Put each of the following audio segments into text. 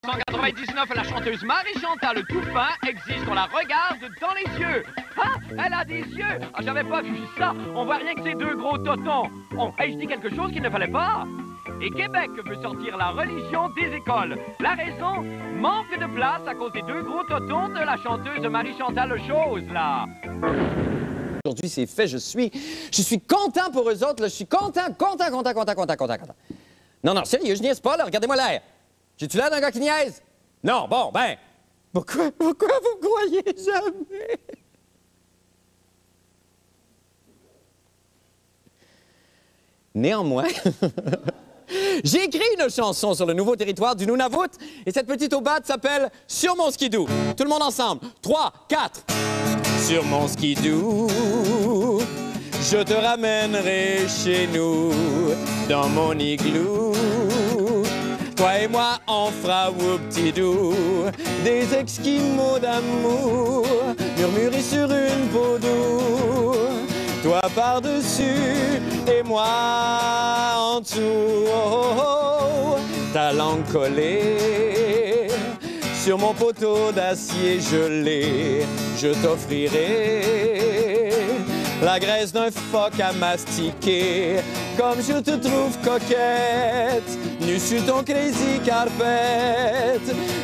1999, la chanteuse Marie-Chantal Toupin exige qu'on la regarde dans les yeux. Ah, elle a des yeux. Ah, j'avais pas vu ça. On voit rien que ces deux gros totons. Oh, hey, je dis quelque chose qu'il ne fallait pas. Et Québec veut sortir la religion des écoles. La raison, manque de place à cause des deux gros totons de la chanteuse Marie-Chantal Chose, là. Aujourd'hui, c'est fait. Je suis content pour eux autres. Là. Je suis content. Non, non, sérieux, je niaise pas, là. Regardez-moi l'air. J'ai-tu l'air d'un gars qui niaise? Non, bon, ben, pourquoi vous me croyez jamais? Néanmoins, j'ai écrit une chanson sur le nouveau territoire du Nunavut et cette petite aubade s'appelle « Sur mon skidoo ». Tout le monde ensemble. 3, 4. Sur mon skidoo, je te ramènerai chez nous, dans mon igloo. Toi et moi, on fera whoop-ti-doo, des esquimaux d'amour, murmurés sur une peau d'eau. Toi par-dessus et moi en dessous. Oh, oh, oh. Ta langue collée sur mon poteau d'acier gelé. Je t'offrirai la graisse d'un phoque à mastiquer. Comme je te trouve coquette, nue sur ton crazy carpet.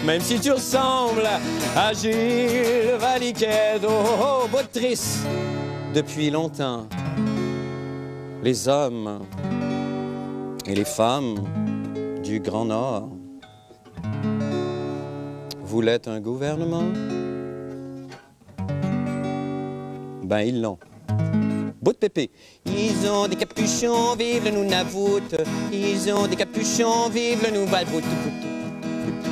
Même si tu ressembles à Gilles Valiquette. Oh, oh, bout de triste. Depuis longtemps, les hommes et les femmes du Grand Nord voulaient un gouvernement. Ben, ils l'ont. Bout de pépé. Ils ont des capuchons, vive le Nunavut. Ils ont des capuchons, vive le Nunavut.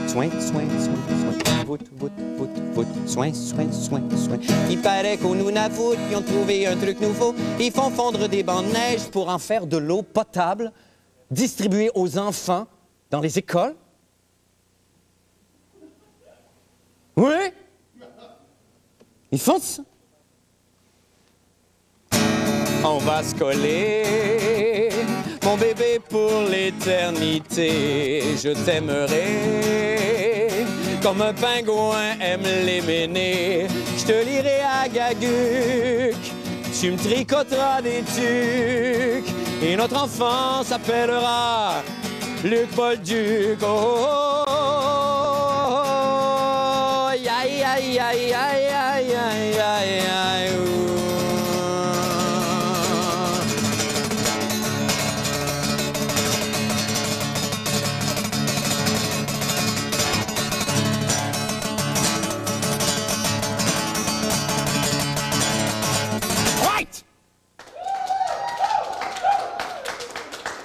Soin, soin, soin, soin. Vout, vout, vout, vout. Soin, soin, soin, soin. Il paraît qu'au Nunavut, ils ont trouvé un truc nouveau. Ils font fondre des bancs de neige pour en faire de l'eau potable, distribuée aux enfants dans les écoles. Oui? Ils font ça. On va se coller, mon bébé, pour l'éternité. Je t'aimerai comme un pingouin aime les ménés. Je te lirai à Gaguc, tu me tricoteras des tucs. Et notre enfant s'appellera Luc Paul Duc. Oh, oh, oh, oh, aïe, aïe, aïe, aïe, aïe, aïe, aïe, aïe.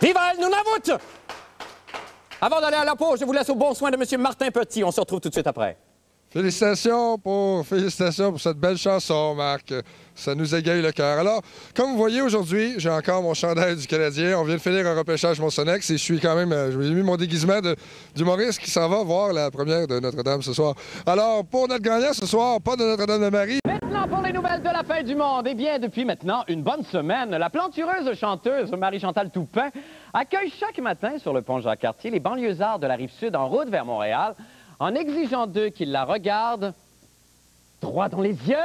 Vive le Nunavut! Avant d'aller à la pause, je vous laisse au bon soin de M. Martin Petit. On se retrouve tout de suite après. Félicitations pour cette belle chanson, Marc. Ça nous égaye le cœur. Alors, comme vous voyez aujourd'hui, j'ai encore mon chandail du Canadien. On vient de finir un repêchage Monsonex et je suis quand même... je vous ai mis mon déguisement d'humoriste qui s'en va voir la première de Notre-Dame ce soir. Alors, pour notre gagnant ce soir, pas de Notre-Dame-de-Marie. Maintenant, pour les nouvelles de la fin du monde, eh bien, depuis maintenant une bonne semaine, la plantureuse chanteuse Marie-Chantal Toupin accueille chaque matin sur le pont Jacques-Cartier les banlieusards de la Rive-Sud en route vers Montréal en exigeant d'eux qu'ils la regardent droit dans les yeux.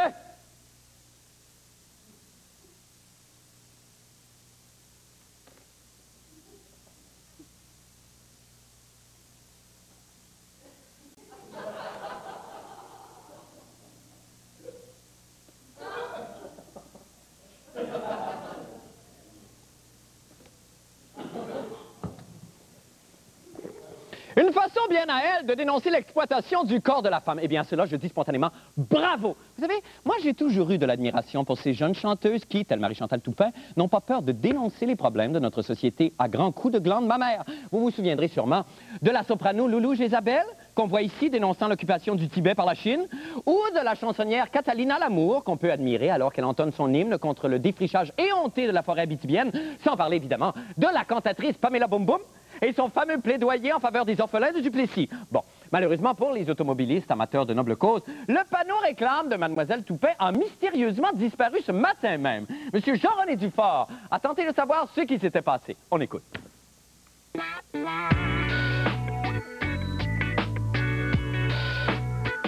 Une façon bien à elle de dénoncer l'exploitation du corps de la femme. Eh bien, cela, je dis spontanément, bravo! Vous savez, moi, j'ai toujours eu de l'admiration pour ces jeunes chanteuses qui, telle Marie-Chantal Toupin, n'ont pas peur de dénoncer les problèmes de notre société à grands coups de glande mammaire. Vous vous souviendrez sûrement de la soprano Loulou Jézabel, qu'on voit ici dénonçant l'occupation du Tibet par la Chine, ou de la chansonnière Catalina Lamour, qu'on peut admirer alors qu'elle entonne son hymne contre le défrichage éhonté de la forêt abitibienne, sans parler évidemment de la cantatrice Pamela Boum Boum, et son fameux plaidoyer en faveur des orphelins de Duplessis. Bon, malheureusement pour les automobilistes amateurs de noble cause, le panneau réclame de Mademoiselle Toupin a mystérieusement disparu ce matin même. Monsieur Jean-René Dufort a tenté de savoir ce qui s'était passé. On écoute.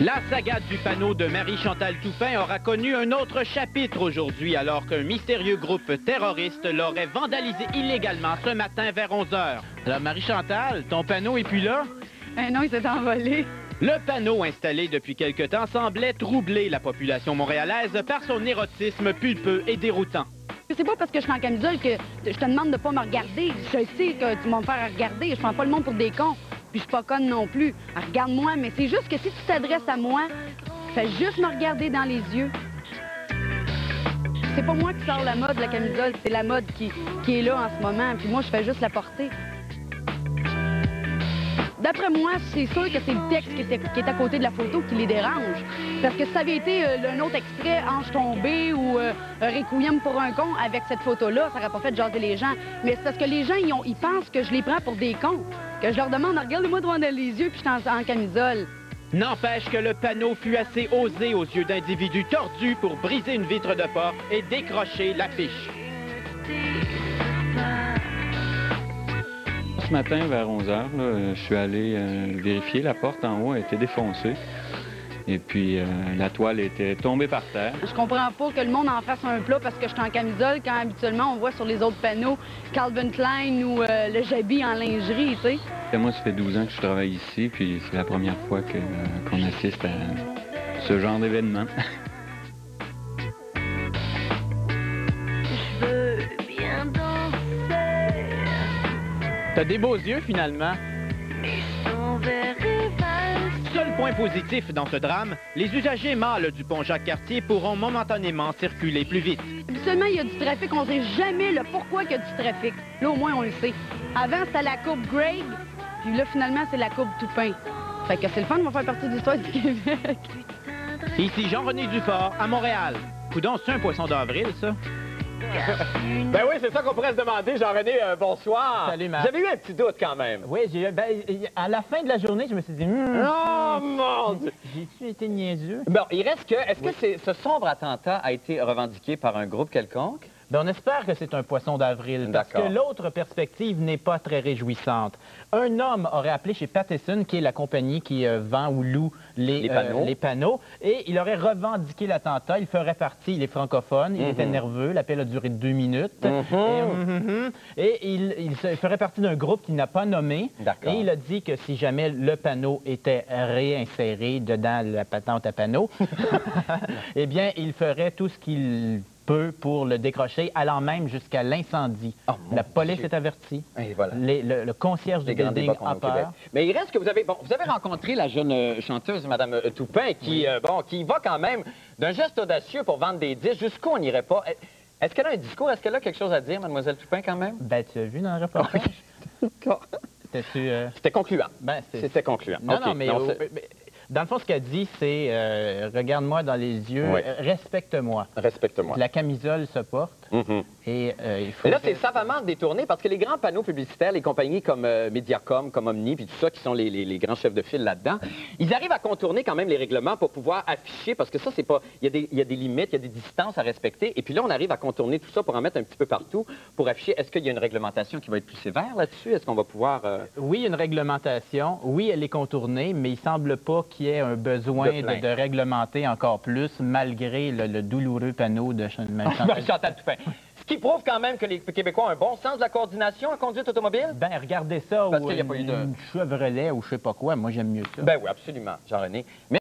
La saga du panneau de Marie-Chantal Toupin aura connu un autre chapitre aujourd'hui alors qu'un mystérieux groupe terroriste l'aurait vandalisé illégalement ce matin vers 11 h. Alors Marie-Chantal, ton panneau est plus là? Non, il s'est envolé. Le panneau installé depuis quelque temps semblait troubler la population montréalaise par son érotisme pulpeux et déroutant. C'est pas parce que je suis en camisole que je te demande de pas me regarder. Je sais que tu vas me faire regarder. Je prends pas le monde pour des cons. Puis je suis pas conne non plus. Regarde-moi, mais c'est juste que si tu t'adresses à moi, fais juste me regarder dans les yeux. C'est pas moi qui sors la mode, la camisole, c'est la mode qui est là en ce moment. Puis moi, je fais juste la porter. D'après moi, c'est sûr que c'est le texte qui est à côté de la photo qui les dérange. Parce que si ça avait été un autre extrait, Ange tombé ou Requiem pour un con, avec cette photo-là, ça n'aurait pas fait jaser les gens. Mais c'est parce que les gens, ils pensent que je les prends pour des cons. Que je leur demande, regarde-moi devant les yeux, puis je suis en camisole. N'empêche que le panneau fut assez osé aux yeux d'individus tordus pour briser une vitre de porte et décrocher l'affiche. Ce matin, vers 11 h, je suis allé vérifier. La porte en haut a été défoncée. Et puis, la toile était tombée par terre. Je comprends pas que le monde en fasse un plat parce que je suis en camisole, quand habituellement, on voit sur les autres panneaux Calvin Klein ou le Jabi en lingerie, tu sais. Et moi, ça fait 12 ans que je travaille ici, puis c'est la première fois qu'on assiste à ce genre d'événement. Je veux bien danser. T'as des beaux yeux, finalement. Mais son verre est valse. Seul point positif dans ce drame, les usagers mâles du pont Jacques-Cartier pourront momentanément circuler plus vite. Habituellement, il y a du trafic, on sait jamais le pourquoi qu'il y a du trafic. Là, au moins, on le sait. Avant, c'était la coupe Greg, puis là, finalement, c'est la coupe Toupin. Fait que c'est le fun, on va faire partie de l'histoire du Québec. Ici Jean-René Dufort, à Montréal. Coudon, c'est un poisson d'avril, ça? Ben oui, c'est ça qu'on pourrait se demander. Jean-René, bonsoir. Salut, Marc. J'avais eu un petit doute quand même. Oui, à la fin de la journée, je me suis dit, Oh mon Dieu! j'ai-tu été niaiseux? Bon, il reste que, est-ce que ce sombre attentat a été revendiqué par un groupe quelconque? Ben, on espère que c'est un poisson d'avril, parce que D'accord. l'autre perspective n'est pas très réjouissante. Un homme aurait appelé chez Pattison, qui est la compagnie qui vend ou loue les panneaux, et il aurait revendiqué l'attentat. Il ferait partie, il est francophone, il était nerveux, l'appel a duré 2 minutes, et il ferait partie d'un groupe qu'il n'a pas nommé, et il a dit que si jamais le panneau était réinséré dedans la patente à panneau, eh bien, il ferait tout ce qu'il peut pour le décrocher, allant même jusqu'à l'incendie. La police est avertie. Et voilà. Le concierge du building a peur. Mais il reste que vous avez rencontré la jeune chanteuse, Mme Toupin, qui va quand même d'un geste audacieux pour vendre des disques. Jusqu'où on n'irait pas? Est-ce qu'elle a un discours? Est-ce qu'elle a quelque chose à dire, Mlle Toupin, quand même? Ben, tu as vu dans le reportage? D'accord. C'était concluant. Ben, c'était concluant. Non, Okay. non, mais dans le fond, ce qu'elle dit, c'est regarde-moi dans les yeux, respecte-moi. Respecte-moi. La camisole se porte. Et il faut... Mais là, c'est savamment détourné parce que les grands panneaux publicitaires, les compagnies comme Mediacom, comme Omni, puis tout ça, qui sont les grands chefs de file là-dedans, ils arrivent à contourner quand même les règlements pour pouvoir afficher, parce que ça, c'est pas... Il y a des limites, il y a des distances à respecter, et puis là, on arrive à contourner tout ça pour en mettre un petit peu partout, pour afficher. Est-ce qu'il y a une réglementation qui va être plus sévère là-dessus? Est-ce qu'on va pouvoir... Oui, une réglementation. Oui, elle est contournée, mais il semble pas qu'il y ait un besoin de réglementer encore plus, malgré le douloureux panneau de Chantal Toupin. Ce qui prouve quand même que les Québécois ont un bon sens de la coordination en conduite automobile? Ben, regardez ça, Parce ou qu'il n'y a pas eu de... une Chevrolet ou je sais pas quoi. Moi, j'aime mieux ça. Ben oui, absolument, Jean-René. Mais